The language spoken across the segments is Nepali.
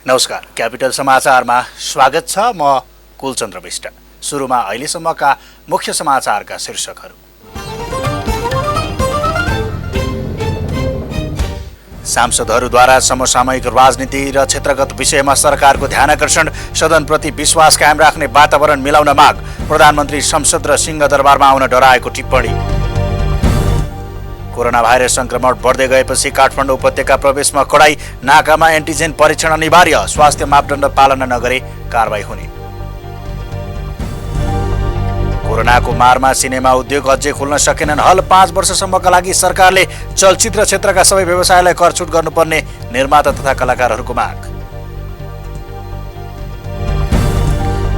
नमस्कार, क्यापिटल समाचारमा स्वागत छ। म कुलचन्द्र विष्ट। सुरुमा अहिलेसम्मका मुख्य समाचारका शीर्षकहरू। सांसदहरूद्वारा समसामयिक राजनीति र क्षेत्रगत विषयमा सरकारको ध्यानाकर्षण, सदनप्रति विश्वास कायम राख्ने वातावरण मिलाउन माग, प्रधानमन्त्री संसद र सिंहदरबारमा आउन डराएको टिप्पणी। कोरोना भाइरस संक्रमण बढ्दै गएपछि काठमाडौँ उपत्यका प्रवेशमा कडाई, नाकामा एन्टिजेन परीक्षण अनिवार्य, स्वास्थ्य मापदण्ड पालना नगरे कारबाही हुने। कोरोनाको मारमा सिनेमा उद्योग अझै खुल्न सकेनन्। हल 5 वर्षसम्मका लागि सरकारले चलचित्र क्षेत्रका सबै व्यवसायलाई करछुट गर्नुपर्ने निर्माता तथा कलाकारहरूको माग।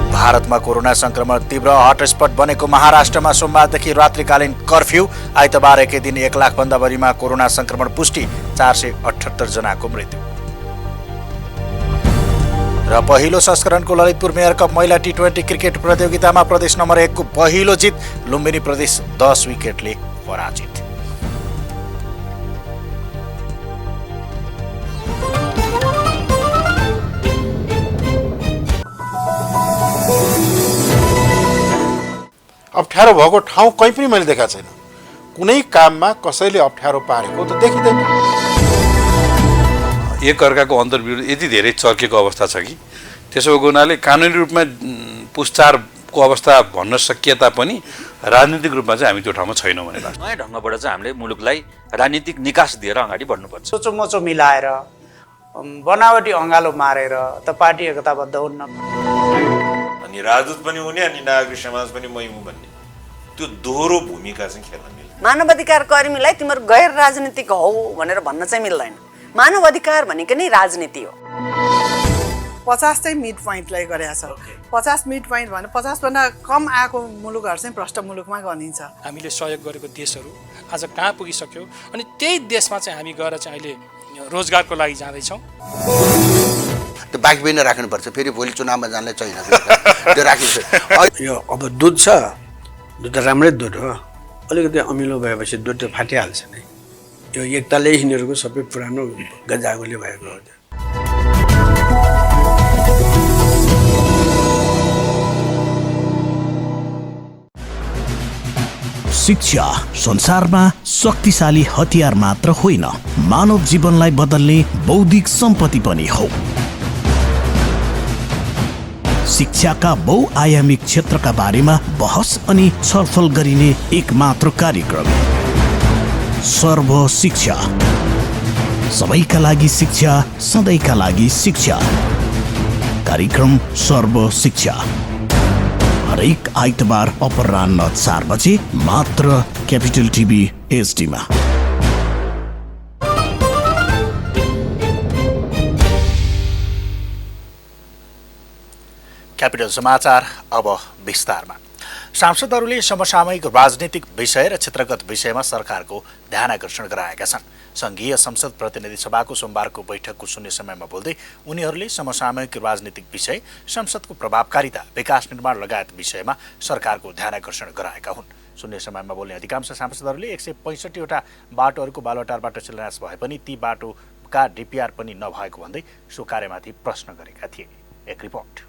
भारतमा कोरोना संक्रमण तीव्र, हटस्पट बनेको महाराष्ट्रमा सोमबारदेखि रात्रिकालीन कर्फ्यू। आइतबार एकै दिन 1 लाख भन्दा बढीमा कोरोना संक्रमण पुष्टि, 478 जनाको मृत्यु। र पहिलो संस्करणको ललितपुर मेयर कप महिला टी20 क्रिकेट प्रतियोगितामा प्रदेश नम्बर 1 को पहिलो जित, लुम्बिनी प्रदेश 10 विकेटले पराजित। अप्ठ्यारो भएको ठाउँ कहीँ पनि मैले देखाएको छैन। कुनै काममा कसैले अप्ठ्यारो पारेको त देखिँदैन। एक अर्काको अन्तर्विरोध यति धेरै चर्केको अवस्था छ कि त्यसो भएको हुनाले कानुनी रूपमा पुष्टारको अवस्था भन्न सकिए तापनि राजनीतिक रूपमा चाहिँ हामी त्यो ठाउँमा छैनौँ भने लाग्छ। नयाँ ढङ्गबाट चाहिँ हामीले मुलुकलाई राजनीतिक निकास दिएर अगाडि बढ्नुपर्छ। सोचोमोचो मिलाएर, बनावटी अँगालो मारेर त पार्टी एकताबद्ध हुन्न। अनि राजदूत पनि हुने अनि नागरिक समाज पनि मै हुँ भन्ने त्यो दोहोरो भूमिका चाहिँ खेल्न मिल्दैन। मानवाधिकार कर्मीलाई तिम्रो गैर राजनीतिक हौ भनेर भन्न चाहिँ मिल्दैन। मानव अधिकार भनेको नै राजनीति हो। 50 चाहिँ मिड पोइन्टलाई गरेका छ। 50 मिड पोइन्ट भने 50 भन्दा कम आएको मुलुकहरू चाहिँ भ्रष्ट मुलुकमा गनिन्छ। हामीले सहयोग गरेको देशहरू आज कहाँ पुगिसक्यो अनि त्यही देशमा चाहिँ हामी गएर चाहिँ अहिले रोजगारको लागि जाँदैछौँ। त्यो बाँकी पनि राख्नुपर्छ, फेरि भोलि चुनावमा जानलाई छैन त्यो राखिन्छ। यो अब दुध छ, दुध त राम्रै दुध हो, अलिकति अमिलो भएपछि दुध त फाटिहाल्छ नै। यो एकताले यिनीहरूको सबै पुरानो गजागोले भएको हो। शिक्षा संसारमा शक्तिशाली हतियार मात्र होइन, मानव जीवनलाई बदल्ने बौद्धिक सम्पत्ति पनि हो। शिक्षाका बहुआयामिक क्षेत्रका बारेमा बहस अनि छलफल गरिने एक मात्र कार्यक्रम सर्व शिक्षा। सबैका लागि शिक्षा, सधैँका लागि शिक्षा। कार्यक्रम सर्व शिक्षा हरेक आइतबार अपराह्न 4 बजे मात्र क्यापिटल टिभी एचडीमा। क्यापिटल समाचार अब विस्तारमा। सांसदहरूले समसामयिक राजनीतिक विषय र क्षेत्रगत विषयमा सरकारको ध्यानाकर्षण गराएका छन्। संघीय संसद प्रतिनिधि सभाको सोमबारको बैठकको शून्य समयमा बोल्दै उनीहरूले समसामयिक राजनीतिक विषय, संसदको प्रभावकारिता, विकास निर्माण लगायत विषयमा सरकारको ध्यानाकर्षण गराएका हुन्। शून्य समयमा बोल्ने अधिकांश सांसदहरूले 165 वटा बाटोहरूको बालुवाटारबाट शिलान्यास भए पनि ती बाटोका डिपिआर पनि नभएको भन्दै सो कार्यमाथि प्रश्न गरेका थिए। एक रिपोर्ट।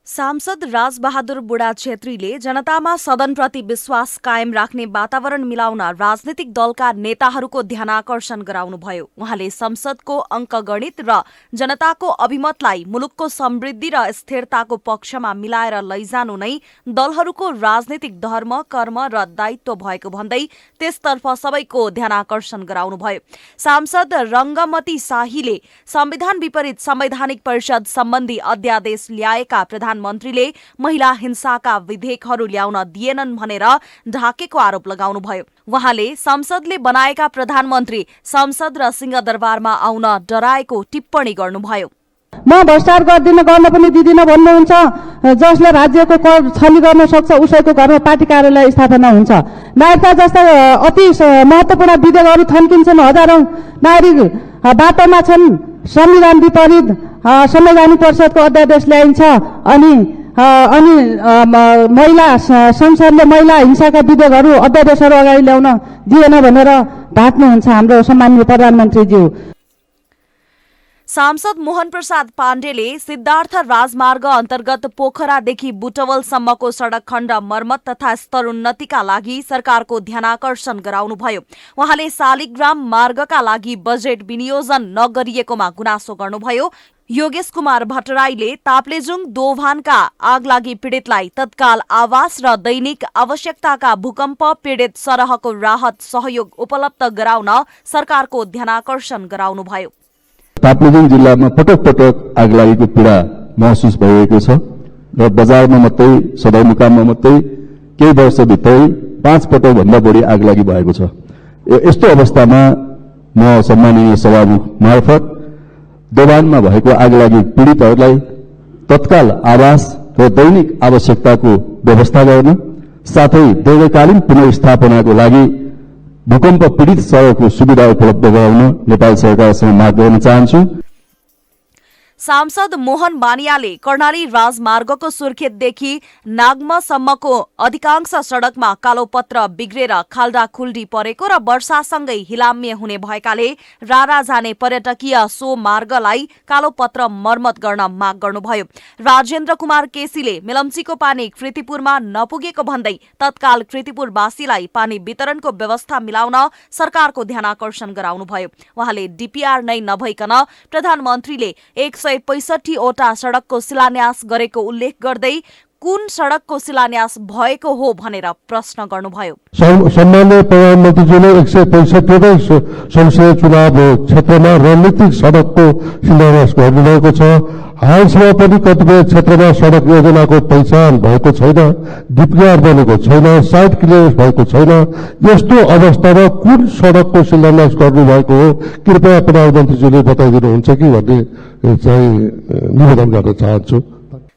सांसद राजबहादुर बुढा छेत्रीले जनतामा सदनप्रति विश्वास कायम राख्ने वातावरण मिलाउन राजनीतिक दलका नेताहरूको ध्यानाकर्षण गराउनुभयो। उहाँले संसदको अङ्कगणित र जनताको अभिमतलाई मुलुकको समृद्धि र स्थिरताको पक्षमा मिलाएर लैजानु नै दलहरूको राजनीतिक धर्म, कर्म र दायित्व भएको भन्दै त्यसतर्फ सबैको ध्यानाकर्षण गराउनुभयो। सांसद रङ्गमती शाहीले संविधान विपरीत संवैधानिक परिषद सम्बन्धी अध्यादेश ल्याएका प्रधानमन्त्रीले महिला हिंसाका विधेयकहरू ल्याउन दिएनन् भनेर ढाकेको आरोप लगाउनुभयो। उहाँले संसदले बनाएका प्रधानमन्त्री संसद र सिंहदरबारमा आउन डराएको टिप्पणी गर्नुभयो। म भ्रष्टाचार गर्न पनि दिदिन भन्नुहुन्छ। जसले राज्यको कर छली गर्न सक्छ उसैको घरमा पार्टी कार्यालय स्थापना हुन्छ। नागरिकता जस्ता अति महत्त्वपूर्ण विधेयकहरू थन्किन्छन्। हजारौं नागरिक बाटोमा छन्। संविधान विपरीत संवैधानिक परिषदको अध्यादेश ल्याइन्छ अनि महिला संसदले महिला हिंसाका विधेयकहरू अध्यादेशहरू अगाडि ल्याउन दिएन भनेर बाँच्नुहुन्छ हाम्रो सम्माननीय प्रधानमन्त्रीज्यू। सांसद मोहन प्रसाद पाण्डेले सिद्धार्थ राजमार्ग अन्तर्गत पोखरादेखि बुटवलसम्मको सड़क खण्ड मर्मत तथा स्तरोन्नतिका लागि सरकारको ध्यानाकर्षण गराउनुभयो। उहाँले शालिग्राम मार्गका लागि बजेट विनियोजन नगरिएकोमा गुनासो गर्नुभयो। योगेश कुमार भट्टराईले ताप्लेजुङ दोभानका आगलागी पीडितलाई तत्काल आवास र दैनिक आवश्यकताका भूकम्प पीडित सरहको राहत सहयोग उपलब्ध गराउन सरकारको ध्यानाकर्षण गराउनुभयो। ताप्लेजुङ जिल्लामा पटक पटक आगलागीको पीडा महसुस भइरहेको छ र बजारमा मात्रै सदरमुकाममा मात्रै केही वर्षभित्रै 5 पटक भन्दा बढी आगलागी भएको छ। यस्तो अवस्थामा म सम्माननीय सभामुख मार्फत दोभानमा भएको आगलागी पीडितहरूलाई तत्काल आवास र दैनिक आवश्यकताको व्यवस्था गर्न साथै दीर्घकालीन पुनर्स्थापनाको लागि भूकम्प पीडित सड़कको सुविधा उपलब्ध गराउन नेपाल सरकारसँग माग गर्न चाहन्छु। सांसद मोहन बानियाले कर्णाली राजमार्गको सुर्खेतदेखि नागमसम्मको अधिकांश सड़कमा कालोपत्र बिग्रेर खाल्डाखुल्डी परेको र वर्षासँगै हिलाम्य हुने भएकाले रारा जाने पर्यटकीय सो मार्गलाई कालोपत्र मर्मत गर्न माग गर्नुभयो। राजेन्द्र कुमार केसीले मेलम्चीको पानी कृतिपुरमा नपुगेको भन्दै तत्काल कृतिपुरवासीलाई पानी वितरणको व्यवस्था मिलाउन सरकारको ध्यानाकर्षण गराउनुभयो। उहाँले डीपीआर नै नभइकन प्रधानमन्त्रीले 165 वटा सड़कको शिलान्यास गरेको उल्लेख गर्दै कुन सड़कको शिलान्यास भएको हो भनेर प्रश्न गर्नुभयो। सम्माननीय प्रधानमन्त्रीजीले 165 वटा संसदीय चुनाव क्षेत्रमा रणनीतिक सड़कको शिलान्यास गर्नुभएको छ। हालसम्म पनि कतिपय क्षेत्रमा सड़क योजनाको पहिचान भएको छैन, डीपीआर बनेको छैन, साइट क्लियरेन्स भएको छैन। यस्तो अवस्थामा कुन सड़कको शिलान्यास गर्नुभएको हो कृपया प्रधानमन्त्रीजीले बताइदिनुहुन्छ कि भन्ने चाहिँ निवेदन गर्न चाहन्छु।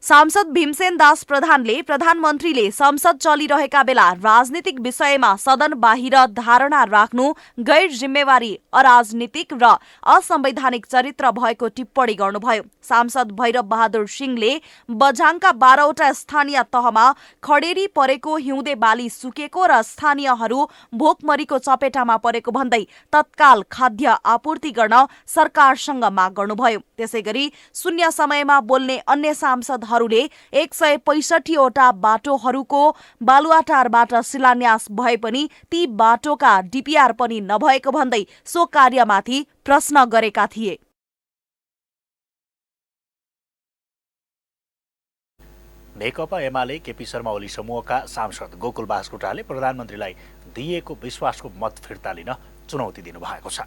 सांसद भीमसेन दास प्रधानले प्रधानमन्त्रीले संसद चलिरहेका बेला राजनीतिक विषयमा सदन बाहिर धारणा राख्नु गैर जिम्मेवारी, अराजनीतिक र असंवैधानिक चरित्र भएको टिप्पणी गर्नुभयो। सांसद भैरव बहादुर सिंहले बझाङका 12 वटा स्थानीय तहमा खडेरी परेको हिउँदे बाली सुकेको र स्थानीयहरू भोकमरीको चपेटामा परेको भन्दै तत्काल खाद्य आपूर्ति गर्न सरकारसँग माग गर्नुभयो। त्यसैगरी शून्य समयमा बोल्ने अन्य सांसदहरूले 165 वटा बाटोहरूको बालुवाटारबाट शिलान्यास भए पनि ती बाटोका डीपीआर पनि नभएको भन्दै सो कार्यमाथि प्रश्न गरेका थिए। नेकपा एमाले केपी शर्मा ओली समूहका सांसद गोकुल बास्कोटाले प्रधानमन्त्रीलाई दिएको विश्वासको मत फिर्ता लिन चुनौती दिनुभएको छ।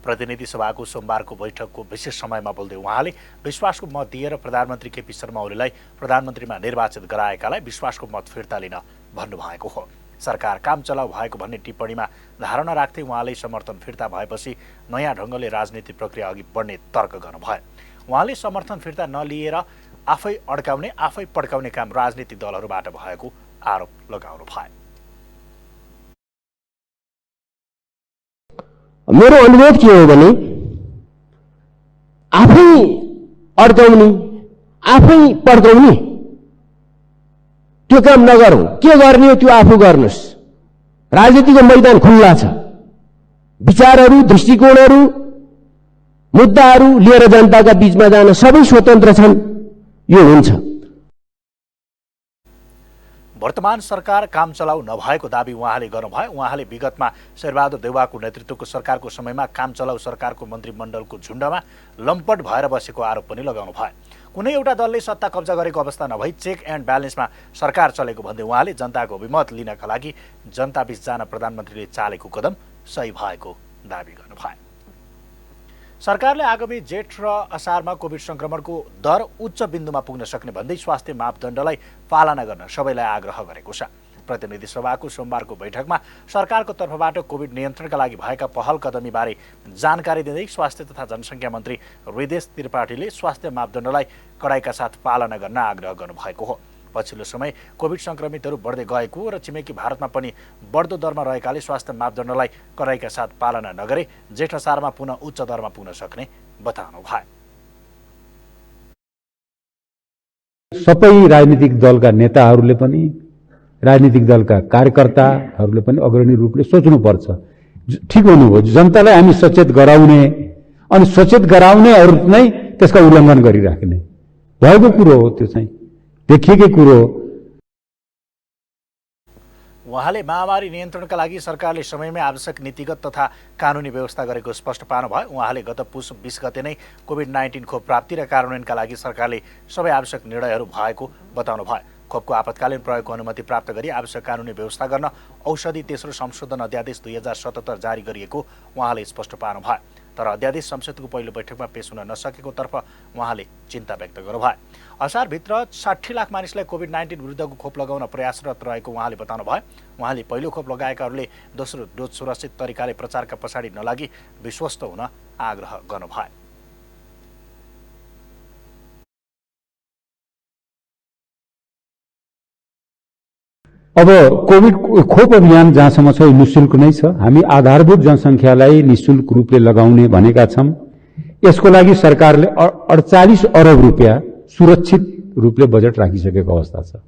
प्रतिनिधि सभाको सोमबारको बैठकको विशेष समयमा बोल्दै उहाँले विश्वासको मत दिएर प्रधानमन्त्री केपी शर्मा ओलीलाई प्रधानमन्त्रीमा निर्वाचित गराएकालाई विश्वासको मत फिर्ता लिन भन्नुभएको हो। सरकार काम चलाउ भएको भन्ने टिप्पणीमा धारणा राख्दै उहाँले समर्थन फिर्ता भएपछि नयाँ ढङ्गले राजनीति प्रक्रिया अघि बढ्ने तर्क गर्नुभयो। उहाँले समर्थन फिर्ता नलिएर आफै अड्काउने आफै पड्काउने काम राजनीतिक दलहरूबाट भएको आरोप लगाउनु भयो। मेरो अनुरोध के हो भने आफै अड्काउने आफै पड्काउने त्यो काम नगरौं। के गर्ने हो त्यो आफू गर्नुस्। राजनीतिको मैदान खुल्ला छ। विचारहरू, दृष्टिकोणहरू, मुद्दाहरू लिएर जनताका बीचमा जान सबै स्वतन्त्र छन्। यो हुन्छ। वर्तमान सरकार काम चलाउ नभएको दाबी उहाँले गर्नुभयो। उहाँले विगतमा शेरबहादुर देउवाको नेतृत्वको सरकारको समयमा काम चलाउ सरकारको मन्त्रीमण्डलको झुण्डमा लम्पट भएर बसेको आरोप पनि लगाउनु भयो। कुनै एउटा दलले सत्ता कब्जा गरेको अवस्था नभई चेक एन्ड ब्यालेन्समा सरकार चलेको भन्दै उहाँले जनताको अभिमत लिनका लागि जनताबीच जान प्रधानमन्त्रीले चालेको कदम सही भएको दाबी गर्नुभयो। सरकारले आगामी जेठ र असारमा कोभिड संक्रमणको दर उच्च बिन्दुमा पुग्न सक्ने भन्दै स्वास्थ्य मापदण्डलाई पालना गर्न सबैलाई आग्रह गरेको छ। प्रतिनिधि सभाको सोमबारको बैठकमा सरकारको तर्फबाट कोभिड नियन्त्रणका लागि भएका पहल कदमीबारे जानकारी दिँदै स्वास्थ्य तथा जनसङ्ख्या मन्त्री हृदेश त्रिपाठीले स्वास्थ्य मापदण्डलाई कडाइका साथ पालना गर्न आग्रह गर्नुभएको हो। पछिल्लो समय कोभिड संक्रमितहरू बढ्दै गएको र छिमेकी भारतमा पनि बढ्दो दरमा रहेकाले स्वास्थ्य मापदण्डलाई कडाइका साथ पालना नगरे जेठ असारमा पुनः उच्च दरमा पुग्न सक्ने बताउनु भयो। सबै राजनीतिक दलका नेताहरूले पनि राजनीतिक दलका कार्यकर्ताहरूले पनि अग्रणी रूपले सोच्नुपर्छ। ठिक भन्नुभयो, जनतालाई हामी सचेत गराउने अनि सचेत गराउनेहरू नै त्यसका उल्लङ्घन गरिराख्ने भएको कुरो हो, त्यो चाहिँ देखिएकै कुरो हो। उहाँले महामारी नियन्त्रणका लागि सरकारले समयमै आवश्यक नीतिगत तथा कानुनी व्यवस्था गरेको स्पष्ट पार्नुभयो। उहाँले गत पुस 20 गते नै कोभिड-19 खोप प्राप्ति र कार्यान्वयनका लागि सरकारले सबै आवश्यक निर्णयहरू भएको बताउनु भयो। खोपको आपतकालीन प्रयोगको अनुमति प्राप्त गरी आवश्यक कानुनी व्यवस्था गर्न औषधि तेस्रो संशोधन अध्यादेश 2077 जारी गरिएको उहाँले स्पष्ट पार्नुभयो। तर अध्यादेश संसदको पहिलो बैठकमा पेश हुन नसकेको तर्फ उहाँले चिन्ता व्यक्त गर्नुभयो। असारभित्र 60 लाख मानिसलाई कोभिड-19 विरुद्धको खोप लगाउन प्रयासरत रहेको उहाँले बताउनु भयो। उहाँले पहिलो खोप लगाएकाहरूले दोस्रो डोज सुरक्षित तरिकाले प्रचारका पछाडि नलागी विश्वस्त हुन आग्रह गर्नुभयो। अब कोभिड खोप अभियान जहाँसम्म छ निःशुल्क नै छ। हामी आधारभूत जनसङ्ख्यालाई निःशुल्क रूपले लगाउने भनेका छौँ। यसको लागि सरकारले 48 अरब रुपियाँ सुरक्षित रूपले बजेट राखिसकेको अवस्था छ।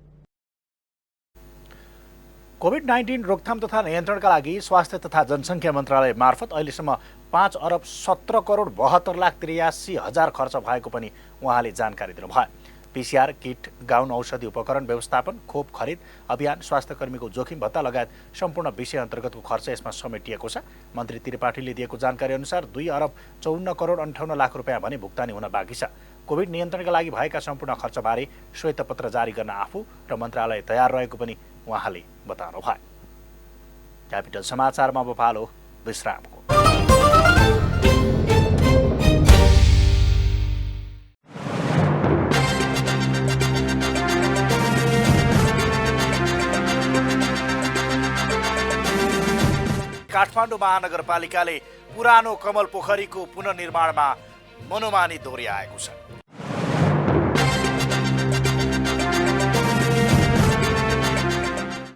कोभिड-19 रोकथाम तथा नियन्त्रणका लागि स्वास्थ्य तथा जनसङ्ख्या मन्त्रालय मार्फत अहिलेसम्म 5 अरब 17 करोड 72 लाख 83 हजार खर्च भएको पनि उहाँले जानकारी दिनुभयो। पीसीआर किट, गाउन, औषधि उपकरण व्यवस्थापन, खोप खरिद अभियान, स्वास्थ्यकर्मीको जोखिम भत्ता लगायत सम्पूर्ण विषय अन्तर्गतको खर्च यसमा समेटिएको छ। मन्त्री त्रिपाठीले दिएको जानकारी अनुसार 2 अरब 54 करोड 58 लाख रुपियाँ भने भुक्तानी हुन बाँकी छ। कोभिड नियन्त्रणका लागि भएका सम्पूर्ण खर्चबारे श्वेतपत्र जारी गर्न आफू र मन्त्रालय तयार रहेको पनि उहाँले बताउनु भयो। क्यापिटल समाचारमा अब पालो विश्रामको। काठमाडौँ महानगरपालिकाले पुरानो कमल पोखरीको पुनर्निर्माणमा मनोमानी दोहोर्याएको छ।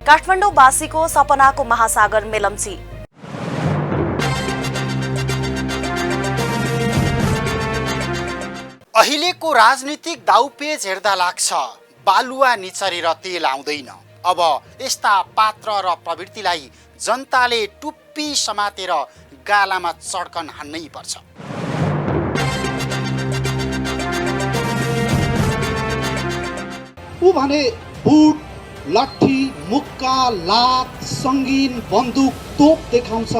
काठमाडौँवासीको सपनाको महासागर मेलम्ची। अहिलेको राजनीतिक दाउपेच हेर्दा लाग्छ बालुवा निचरेर तेल आउँदैन। अब यस्ता पात्र र प्रवृत्तिलाई जनताले टुप्पी समातेर गालामा चड्कन हान्नै पर्छ। ऊ भने बुट, लाठी, मुक्का, लात, सङ्गीन, बन्दुक, तोप देखाउँछ।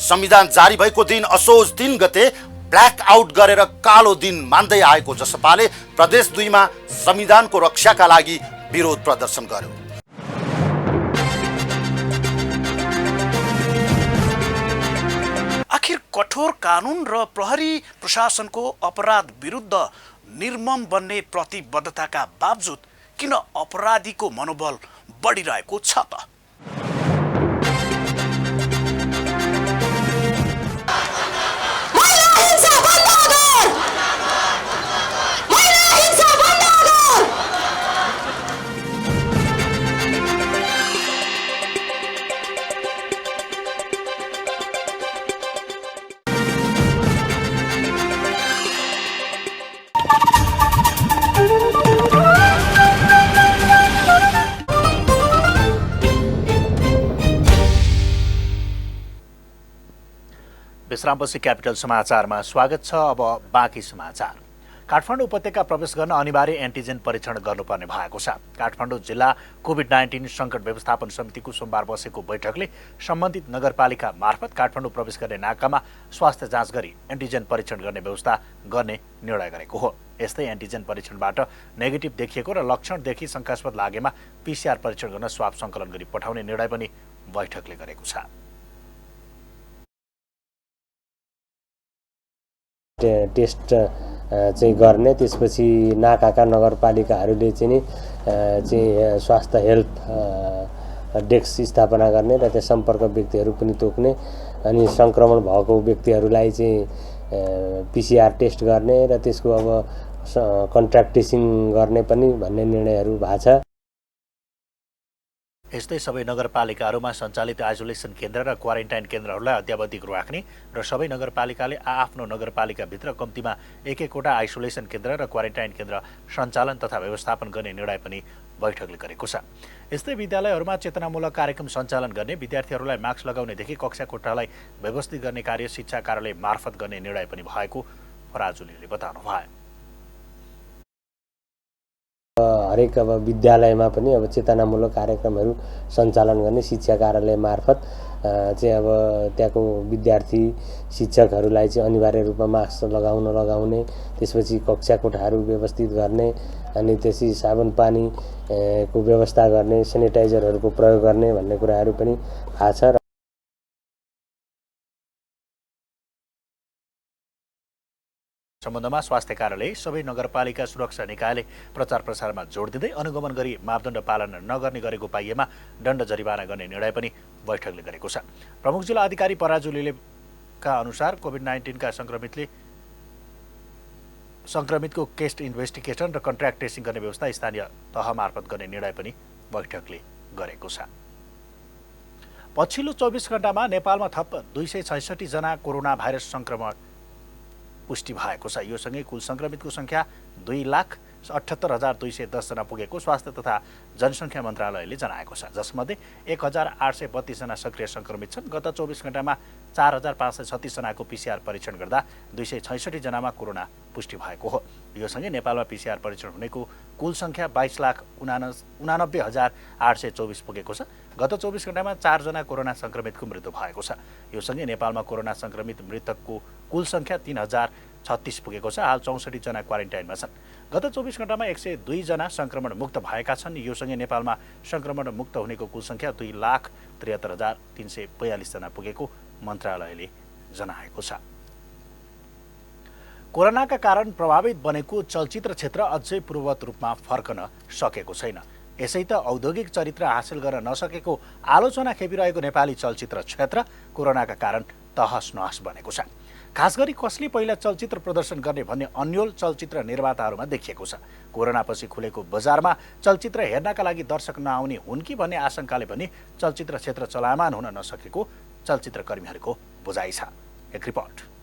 संविधान जारी भएको दिन असोज 3 गते ब्ल्याक आउट गरेर कालो दिन मान्दै आएको जसपाले प्रदेश 2 मा संविधानको रक्षाका लागि विरोध प्रदर्शन गर्यो। आखिर कठोर कानुन र प्रहरी प्रशासनको अपराध विरुद्ध निर्मम बन्ने प्रतिबद्धताका बावजुद किन अपराधीको मनोबल बढिरहेको छ त? विश्रामपछि क्यापिटल समाचारमा स्वागत छ। अब बाँकी समाचार। काठमाडौँ उपत्यका प्रवेश गर्न अनिवार्य एन्टिजेन परीक्षण गर्नुपर्ने भएको छ। काठमाडौँ जिल्ला कोभिड-19 सङ्कट व्यवस्थापन समितिको सोमबार बसेको बैठकले सम्बन्धित नगरपालिका मार्फत काठमाडौँ प्रवेश गर्ने नाकामा स्वास्थ्य जाँच गरी एन्टिजेन परीक्षण गर्ने व्यवस्था गर्ने निर्णय गरेको हो। यस्तै एन्टिजेन परीक्षणबाट नेगेटिभ देखिएको र लक्षणदेखि शङ्कास्पद लागेमा पीसीआर परीक्षण गर्न स्वाब सङ्कलन गरी पठाउने निर्णय पनि बैठकले गरेको छ। टेस्ट चाहिँ गर्ने, त्यसपछि नाकाका नगरपालिकाहरूले चाहिँ स्वास्थ्य हेल्थ डेस्क स्थापना गर्ने र त्यहाँ सम्पर्क व्यक्तिहरू पनि तोक्ने, अनि सङ्क्रमण भएको व्यक्तिहरूलाई चाहिँ पीसीआर टेस्ट गर्ने र त्यसको अब कन्ट्र्याक्ट ट्रेसिङ गर्ने पनि भन्ने निर्णयहरू भएको छ। यस्तै सबै नगरपालिकाहरूमा सञ्चालित आइसोलेसन केन्द्र र क्वारेन्टाइन केन्द्रहरूलाई अद्यावधिक राख्ने र सबै नगरपालिकाले आफ्नो नगरपालिकाभित्र कम्तीमा एक-एकवटा आइसोलेसन केन्द्र र क्वारेन्टाइन केन्द्र सञ्चालन तथा व्यवस्थापन गर्ने निर्णय पनि बैठकले गरेको छ। यस्तै विद्यालयहरूमा चेतनामूलक कार्यक्रम सञ्चालन गर्ने, विद्यार्थीहरूलाई मास्क लगाउनेदेखि कक्षा कोठालाई व्यवस्थित गर्ने कार्य शिक्षा कार्यालय मार्फत गर्ने निर्णय पनि भएको पराजुलीले बताउनुभयो। हरेक अब विद्यालयमा पनि अब चेतनामूलक कार्यक्रमहरू सञ्चालन गर्ने शिक्षा कार्यालय मार्फत चाहिँ अब त्यहाँको विद्यार्थी शिक्षकहरूलाई चाहिँ अनिवार्य रूपमा मास्क लगाउने, त्यसपछि कक्षा कोठाहरू व्यवस्थित गर्ने, अनि त्यसपछि साबुन पानीको व्यवस्था गर्ने, सेनिटाइजरहरूको प्रयोग गर्ने भन्ने कुराहरू पनि थाहा छ। सम्बन्धमा स्वास्थ्य कार्यालय सबै नगरपालिका सुरक्षा निकायले प्रचार प्रसारमा जोड दिँदै अनुगमन गरी मापदण्ड पालना नगर्ने गरेको पाइएमा दण्ड जरिवाना गर्ने निर्णय पनि बैठकले गरेको छ। प्रमुख जिल्ला अधिकारी पराजुलीका अनुसार कोभिड-19 का संक्रमितको केस इन्भेस्टिगेसन र कन्ट्र्याक्ट ट्रेसिङ गर्ने व्यवस्था स्थानीय तह मार्फत गर्ने निर्णय पनि बैठकले गरेको छ। पछिल्लो 24 घण्टामा नेपालमा थप 266 जना कोरोना भाइरस संक्रमण पुष्टि भएको छ। यो सँगै कुल संक्रमितको संख्या 2,78,210 जना पुगेको स्वास्थ्य तथा जनसङ्ख्या मन्त्रालयले जनाएको छ, जसमध्ये 1,832 जना सक्रिय संक्रमित छन्। गत 24 घण्टामा 4,536 जनाको PCR परीक्षण गर्दा 266 जनामा कोरोना पुष्टि भएको हो। यो सँगै नेपालमा PCR परीक्षण हुनेको कुल संख्या 22,89,824 पुगेको छ। गत 24 घण्टामा 4 जना कोरोना संक्रमितको मृत्यु भएको छ। यो सँगै नेपालमा कोरोना संक्रमित मृतकको कुल संख्या 3,036 पुगेको छ। हाल 64 जना क्वारेन्टाइनमा छन्। गत 24 घण्टामा 102 जना संक्रमण मुक्त भएका छन्। यो सँगै नेपालमा संक्रमण मुक्त हुनेको कुल संख्या 2,73,342 जना पुगेको मन्त्रालयले जनाएको छ। कोरोनाका कारण प्रभावित बनेको चलचित्र क्षेत्र अझै पूर्ववत रूपमा फर्कन सकेको छैन। यसै त औद्योगिक चरित्र हासिल गर्न नसकेको आलोचना खेपिरहेको नेपाली चलचित्र क्षेत्र कोरोनाका कारण तहस नहस बनेको छ। खास गरी कसले पहिला चलचित्र प्रदर्शन गर्ने भन्ने अन्यल चलचित्र निर्माताहरूमा देखिएको छ। कोरोनापछि खुलेको बजारमा चलचित्र हेर्नका लागि दर्शक नआउने हुन् कि भन्ने आशंकाले पनि चलचित्र क्षेत्र चलायमान हुन नसकेको चलचित्रकर्मीहरूको बुझाइ छ। एक रिपोर्ट।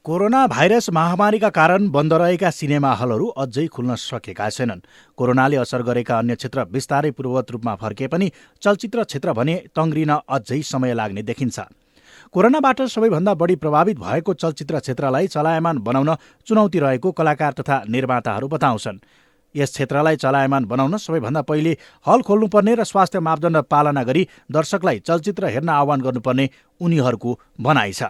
कोरोना भाइरस महामारीका कारण बन्द रहेका सिनेमा हलहरू अझै खुल्न सकेका छैनन्। कोरोनाले असर गरेका अन्य क्षेत्र बिस्तारै पूर्ववत रूपमा फर्के पनि चलचित्र क्षेत्र भने तङ्ग्रिन अझै समय लाग्ने देखिन्छ। कोरोनाबाट सबैभन्दा बढी प्रभावित भएको चलचित्र क्षेत्रलाई चलायमान बनाउन चुनौती रहेको कलाकार तथा निर्माताहरू बताउँछन्। यस क्षेत्रलाई चलायमान बनाउन सबैभन्दा पहिले हल खोल्नुपर्ने र स्वास्थ्य मापदण्ड पालना गरी दर्शकलाई चलचित्र हेर्न आह्वान गर्नुपर्ने उनीहरूको भनाइ छ।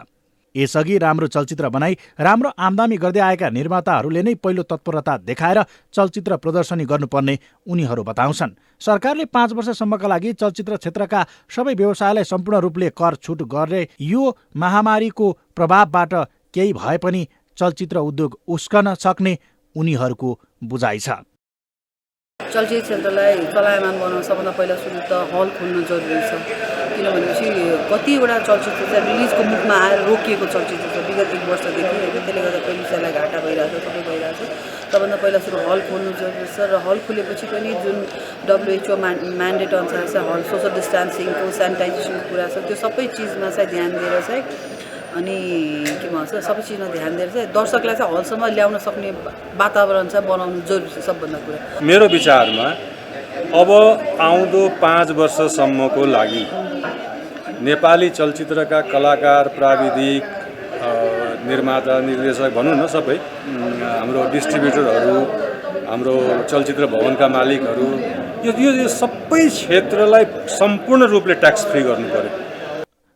यसअघि राम्रो चलचित्र बनाई राम्रो आम्दानी गर्दै आएका निर्माताहरूले नै पहिलो तत्परता देखाएर चलचित्र प्रदर्शनी गर्नुपर्ने उनीहरू बताउँछन्। सरकारले 5 वर्षसम्मका लागि चलचित्र क्षेत्रका सबै व्यवसायलाई सम्पूर्ण रूपले कर छुट गरे यो महामारीको प्रभावबाट केही भए पनि चलचित्र उद्योग उस्कन सक्ने उनीहरूको बुझाइ छ। चलचित्र क्षेत्रलाई चलायमान बनाउन सबभन्दा पहिला सुरु त हल खोल्नु जरुरी छ। किनभनेपछि कतिवटा चलचित्र चाहिँ रिलिजको मुखमा आएर रोकिएको चलचित्र छ विगत 1 वर्षदेखि होइन। त्यसले गर्दा पैसालाई घाटा भइरहेको छ, सबै भइरहेको छ। सबभन्दा पहिला सुरु हल खोल्नु जरुरी छ र हल खोलेपछि पनि जुन WHO म्यान्डेट अनुसार चाहिँ हल सोसल डिस्टेन्सिङको सेनिटाइजेसनको कुरा छ त्यो सबै चिजमा चाहिँ ध्यान दिएर चाहिँ अनि के भन्छ सबै चिजमा ध्यान दिएर चाहिँ दर्शकलाई चाहिँ हलसम्म ल्याउन सक्ने वातावरण चाहिँ बनाउनु जरुरी छ सबभन्दा कुरा। मेरो विचारमा अब आउँदो 5 वर्षसम्मको लागि नेपाली चलचित्रका कलाकार, प्राविधिक, निर्माता, निर्देशक भनौँ न सबै हाम्रो डिस्ट्रिब्युटरहरू, हाम्रो चलचित्र भवनका मालिकहरू यो सबै क्षेत्रलाई सम्पूर्ण रूपले ट्याक्स फ्री गर्नु पर्यो।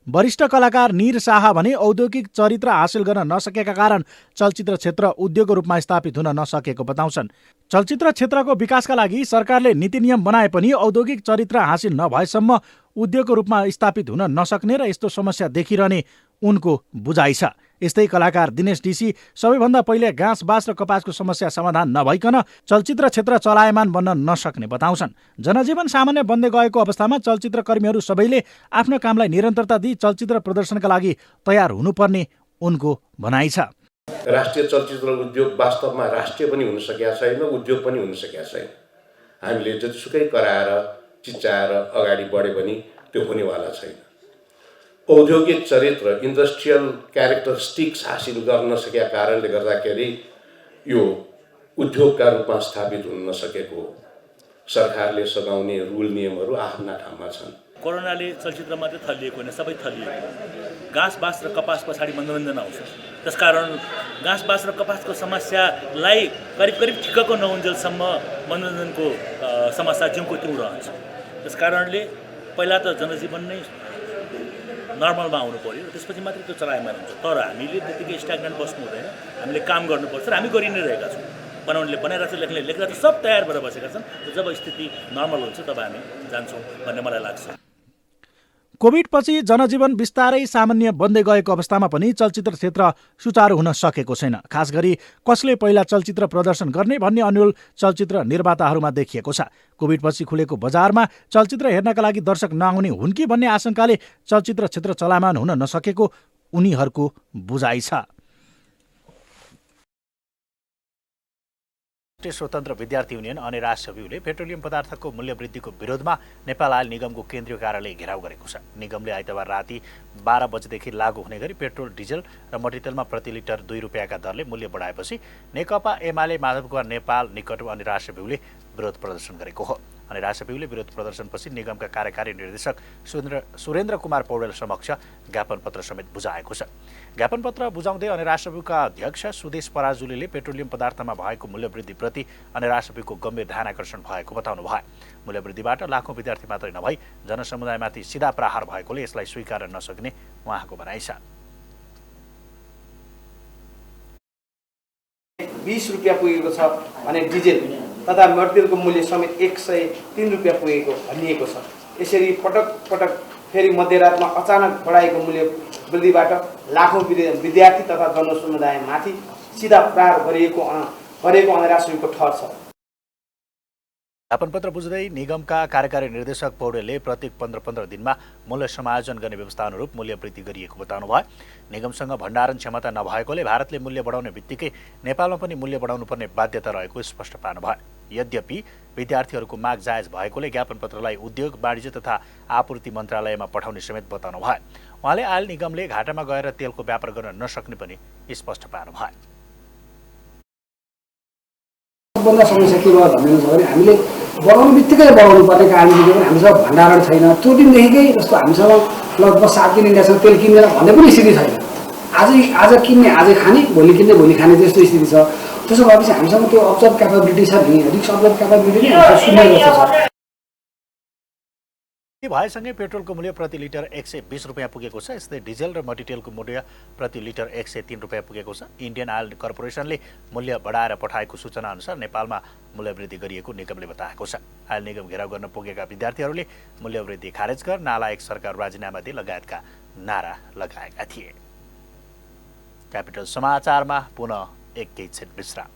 वरिष्ठ कलाकार निर शाह भने औद्योगिक चरित्र हासिल गर्न नसकेका कारण चलचित्र क्षेत्र उद्योगको रूपमा स्थापित हुन नसकेको बताउँछन्। चलचित्र क्षेत्रको विकासका लागि सरकारले नीति नियम बनाए पनि औद्योगिक चरित्र हासिल नभएसम्म उद्योगको रूपमा स्थापित हुन नसक्ने र यस्तो समस्या देखिरहने उनको बुझाइ छ। यस्तै कलाकार दिनेश डीसी सबैभन्दा पहिले घाँस बाँस र कपासको समस्या समाधान नभइकन चलचित्र क्षेत्र चलायमान बन्न नसक्ने बताउँछन्। जनजीवन सामान्य बन्दै गएको अवस्थामा चलचित्र कर्मीहरू सबैले आफ्नो कामलाई निरन्तरता दिई चलचित्र प्रदर्शनका लागि तयार हुनुपर्ने उनको भनाइ छ। राष्ट्रिय चलचित्र उद्योग वास्तवमा राष्ट्रिय पनि हुन सकेका छैन, उद्योग पनि हुन सकेका छैन। हामीले जतिसुकै कराएर चिच्चाएर अगाडि बढे पनि त्यो हुनेवाला छैन। औद्योगिक चरित्र इन्डस्ट्रियल क्यारेक्टरिस्टिक्स हासिल गर्न नसकेका कारणले गर्दाखेरि यो उद्योगका रूपमा स्थापित हुन नसकेको हो। सरकारले सघाउने रुल नियमहरू आफ्ना ठाउँमा छन्। कोरोनाले चलचित्र मात्रै थलिएको होइन, सबै थलिएको। घाँस बाँस र कपास पछाडि मनोरञ्जन आउँछ। त्यसकारण घाँस बाँस र कपासको समस्यालाई करिब ठिक्कको नहुन्जेलसम्म मनोरञ्जनको समस्या जिउको त्यो रहन्छ। त्यसकारणले पहिला त जनजीवन नै नर्मलमा आउनु पर्यो, त्यसपछि मात्रै त्यो चलायमान हुन्छ। तर हामीले त्यतिकै स्ट्याग्नेन्ट बस्नु हुँदैन, हामीले काम गर्नुपर्छ र हामी गरि नै रहेका छौँ। बनाउनेले बनाइरहेको छ, लेख्नेले लेखिरहेको छ, सब तयार भएर बसेका छन्। जब स्थिति नर्मल हुन्छ तब हामी जान्छौँ भन्ने मलाई लाग्छ। कोभिडपछि जनजीवन बिस्तारै सामान्य बन्दै गएको अवस्थामा पनि चलचित्र क्षेत्र सुचारू हुन सकेको छैन। खास गरी कसले पहिला चलचित्र प्रदर्शन गर्ने भन्ने अन्यल चलचित्र निर्माताहरूमा देखिएको छ। कोभिडपछि खुलेको बजारमा चलचित्र हेर्नका लागि दर्शक नआउने हुन् कि भन्ने आशंकाले चलचित्र क्षेत्र चलायमान हुन नसकेको उनीहरूको बुझाइ छ। स्वतन्त्र विद्यार्थी युनियन अनि राष्ट्रव्यूले पेट्रोलियम पदार्थको मूल्य वृद्धिको विरोधमा नेपाल आयल निगमको केन्द्रीय कार्यालय घेराउ गरेको छ। निगमले आइतबार राति 12 बजेदेखि लागू हुने गरी पेट्रोल, डिजल र मट्टितेलमा प्रति लिटर 2 रुपियाँका दरले मूल्य बढाएपछि नेकपा एमाले, माधवकुमार नेपाल निकट अनि राष्ट्रव्यूले विरोध प्रदर्शन गरेको हो। अनि राष्ट्रव्यूले विरोध प्रदर्शनपछि निगमका कार्यकारी निर्देशक सुरेन्द्र कुमार पौडेल समक्ष ज्ञापन पत्र समेत बुझाएको छ। ज्ञापन पत्र बुझाउँदै अनि राष्ट्रव्यूका अध्यक्ष सुदेश पराजुलीले पेट्रोलियम पदार्थमा भएको मूल्य वृद्धिप्रति अनि राष्ट्रव्यूको गम्भीर ध्यानाकर्षण भएको बताउनु भयो। मूल्य वृद्धिबाट लाखौँ विद्यार्थी मात्रै नभई जनसमुदायमाथि सिधा प्रहार भएकोले यसलाई स्वीकार नसक्ने उहाँको भनाइ छ। 20 रुपियाँ पुगेको छ भने डिजेल तथा मट्टितेलको मूल्य समेत 103 रुपियाँ पुगेको भनिएको छ। यसरी पटक फेरि मध्यरातमा अचानक बढाएको मूल्य वृद्धिबाट लाखौँ विद्यार्थी तथा जनसमुदायमाथि सिधा प्रहार गरिएको अनि राष्ट्रव्यूको ठहर छ। ज्ञापन पत्र बुझ्दै निगमका कार्यकारी निर्देशक पौडेलले प्रत्येक 15 दिनमा मूल्य समायोजन गर्ने व्यवस्था अनुरूप मूल्य वृद्धि गरिएको बताउनु भयो। निगमसँग भण्डारण क्षमता नभएकोले भारतले मूल्य बढाउने बित्तिकै नेपालमा पनि मूल्य बढाउनु पर्ने बाध्यता रहेको स्पष्ट पार्नुभयो। यद्यपि विद्यार्थीहरूको माग जायज भएकोले ज्ञापन पत्रलाई उद्योग, वाणिज्य तथा आपूर्ति मन्त्रालयमा पठाउने समेत बताउनु भयो। उहाँले आयल निगमले घाटामा गएर तेलको व्यापार गर्न नसक्ने पनि स्पष्ट पार्नुभयो। सबभन्दा समस्या के भयो भन्नु छ भने हामीले बढाउने बित्तिकै बढाउनु पर्ने कारणले पनि हामीसँग भण्डारण छैन। त्यो दिनदेखिकै जस्तो हामीसँग लगभग 7 दिन इन्डियासँग तेल किनेर भन्ने पनि स्थिति छैन। आज किन्ने आजै खाने, भोलि किन्ने भोलि खाने त्यस्तो स्थिति छ। त्यसो भएपछि हामीसँग त्यो अब्जर्भ क्यापेबिलिटी छ नि, रिस्क अब्जर्भ क्यापेबिलिटी नै शून्य जस्तो छ। भएसँगै पेट्रोलको मूल्य प्रति लिटर 120 रुपियाँ पुगेको छ। यस्तै डिजेल र मट्टितेलको मूल्य प्रति लिटर 103 रुपियाँ पुगेको छ। इन्डियन आयल कर्पोरेसनले मूल्य बढाएर पठाएको सूचना अनुसार नेपालमा मूल्य वृद्धि गरिएको निगमले बताएको छ। आयल निगम घेराउ गर्न पुगेका विद्यार्थीहरूले मूल्य वृद्धि खारेज कर, नालायक सरकार राजीनामा दे लगायतका नारा लगाएका थिए। क्यापिटल समाचारमा पुनः एकैछिन विश्राम।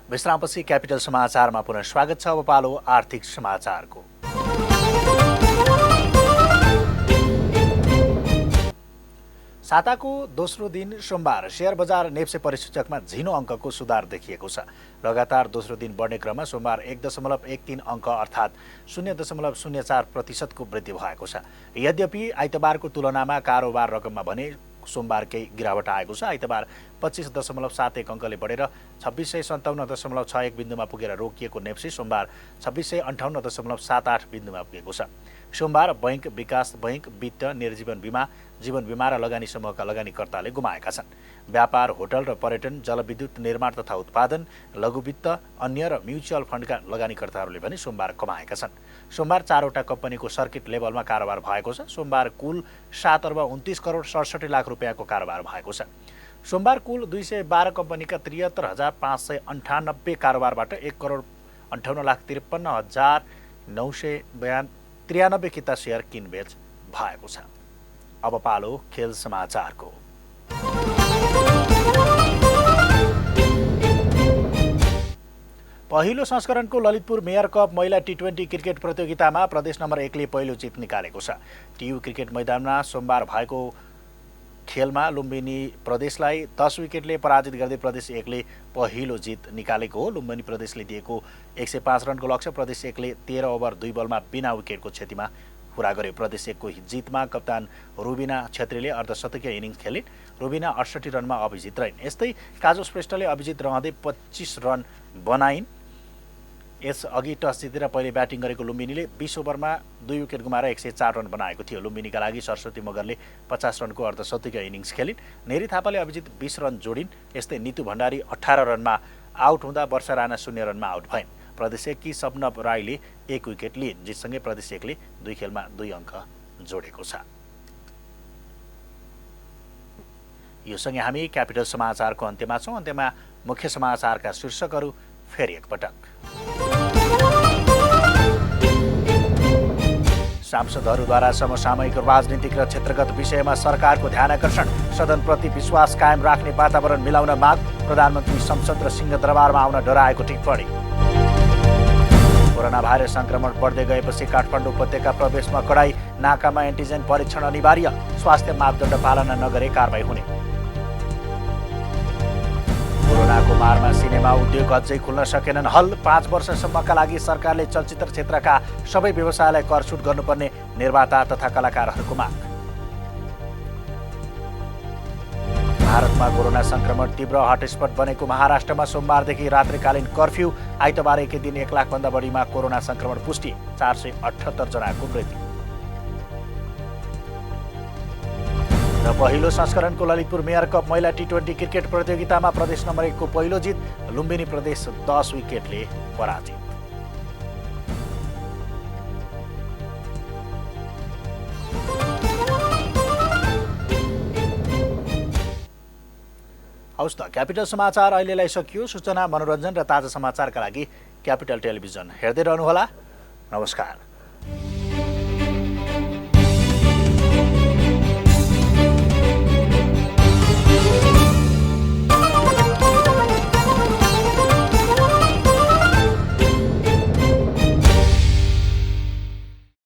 विश्रामपछि क्यापिटल समाचारमा पुनः स्वागत छ। अब पालो आर्थिक समाचारको। साताको दोस्रो दिन सोमबार शेयर बजार नेप्से परिसूचकमा झिनो अङ्कको सुधार देखिएको छ। लगातार दोस्रो दिन बढ्ने क्रममा सोमबार 1.13 अङ्क अर्थात् 0.04% वृद्धि भएको छ। यद्यपि आइतबारको तुलनामा कारोबार रकममा भने सोमबार केही गिरावट आएको छ। आइतबार 25.71 अङ्कले बढेर 2657.61 बिन्दुमा पुगेर रोकिएको नेप्सी सोमबार 2658.78 बिन्दुमा पुगेको छ। सोमबार बैंक, विकास बैंक, वित्त, निर्जीवन बीमा, जीवन बीमा र लगानी समूहका लगानीकर्ताले गुमाएका छन्। व्यापार, होटल र पर्यटन, जलविद्युत, निर्माण तथा उत्पादन, लघुवित्त, अन्य र म्युचुअल फन्डका लगानीकर्ताहरूले पनि सोमबार कमाएका छन्। सोमबार 4वटा कम्पनीको सर्किट लेभलमा कारोबार भएको छ। सोमबार कुल 7 अर्ब 29 करोड 67 लाख रुपियाँको कारोबार भएको छ। सोमबार कुल 212 कम्पनीका 73,598 कारोबारबाट 1 करोड 58,53,993 किता सेयर किनबेच भएको छ। अब पालो खेल समाचारको। पहिलो संस्करणको ललितपुर मेयर कप महिला टी20 क्रिकेट प्रतियोगितामा प्रदेश नम्बर 1 ले पहिलो जित निकालेको छ। टियु क्रिकेट मैदानमा सोमबार भएको खेलमा लुम्बिनी प्रदेशलाई 10 विकेटले पराजित गर्दै प्रदेश 1 ले पहिलो जित निकालेको हो। लुम्बिनी प्रदेशले दिएको 105 रनको लक्ष्य प्रदेश 1 ले 13 ओभर 2 बलमा बिना विकेटको क्षतिमा पूरा गर्यो। प्रदेश 1 को जितमा कप्तान रुबिना छेत्रीले अर्धशतकीय इनिङ्स खेलिन्। रुबिना 68 रनमा अभिजित रहिन्। यस्तै काजु श्रेष्ठले अभिजित रहँदै 25 रन बनाइन्। यसअघि टस जितेर पहिले ब्याटिङ गरेको लुम्बिनीले 20 ओभरमा 2 विकेट गुमाएर 104 रन बनाएको थियो। लुम्बिनीका लागि सरस्वती मगरले 50 रनको अर्धशतकीय इनिङ्स खेलिन्। नेरी थापाले अभिजित 20 रन जोडिन्। यस्तै नितु भण्डारी 18 रनमा आउट हुँदा वर्षा राणा 0 रनमा आउट भइन्। प्रदेश 1 की सपनब राईले 1 विकेट लिइन्। जितसँगै प्रदेश 1 ले 2 खेलमा 2 अङ्क जोडेको छ। यो सँगै हामी क्यापिटल समाचारको अन्त्यमा छौँ। अन्त्यमा मुख्य समाचारका शीर्षकहरू फेरि एकपटक। सांसदहरूद्वारा समसामयिक राजनीतिक र क्षेत्रगत विषयमा सरकारको ध्यानकर्षण, सदनप्रति विश्वास कायम राख्ने वातावरण मिलाउन माग, प्रधानमन्त्री संसद र सिंहदरबारमा आउन डराएको टिप्पणी। कोरोना भाइरस संक्रमण बढ्दै गएपछि काठमाडौँ उपत्यका प्रवेशमा कडाई, नाकामा एन्टिजेन परीक्षण अनिवार्य, स्वास्थ्य मापदण्ड पालना नगरे कारबाही हुने। कोरोनाको मारमा सिनेमा उद्योग अझै खुल्न सकेनन्। हल 5 वर्षसम्मका लागि सरकारले चलचित्र क्षेत्रका सबै व्यवसायलाई कर छुट गर्नुपर्ने निर्माता तथा कलाकारहरूको माग। भारतमा कोरोना संक्रमण तीव्र हटस्पट बनेको महाराष्ट्रमा सोमबारदेखि रात्रिकालीन कर्फ्यू। आइतबार एकै दिन 1 लाखभन्दा बढीमा कोरोना संक्रमण पुष्टि, 478 जनाको मृत्यु। र पहिलो संस्करणको ललितपुर मेयर कप महिला टी20 क्रिकेट प्रतियोगितामा प्रदेश नम्बर 1 को पहिलो जित, लुम्बिनी प्रदेश 10 विकेटले पराजित। हवस् त, क्यापिटल समाचार अहिलेलाई सकियो। सूचना, मनोरञ्जन र ताजा समाचारका लागि क्यापिटल टेलिभिजन हेर्दै रहनुहोला। नमस्कार।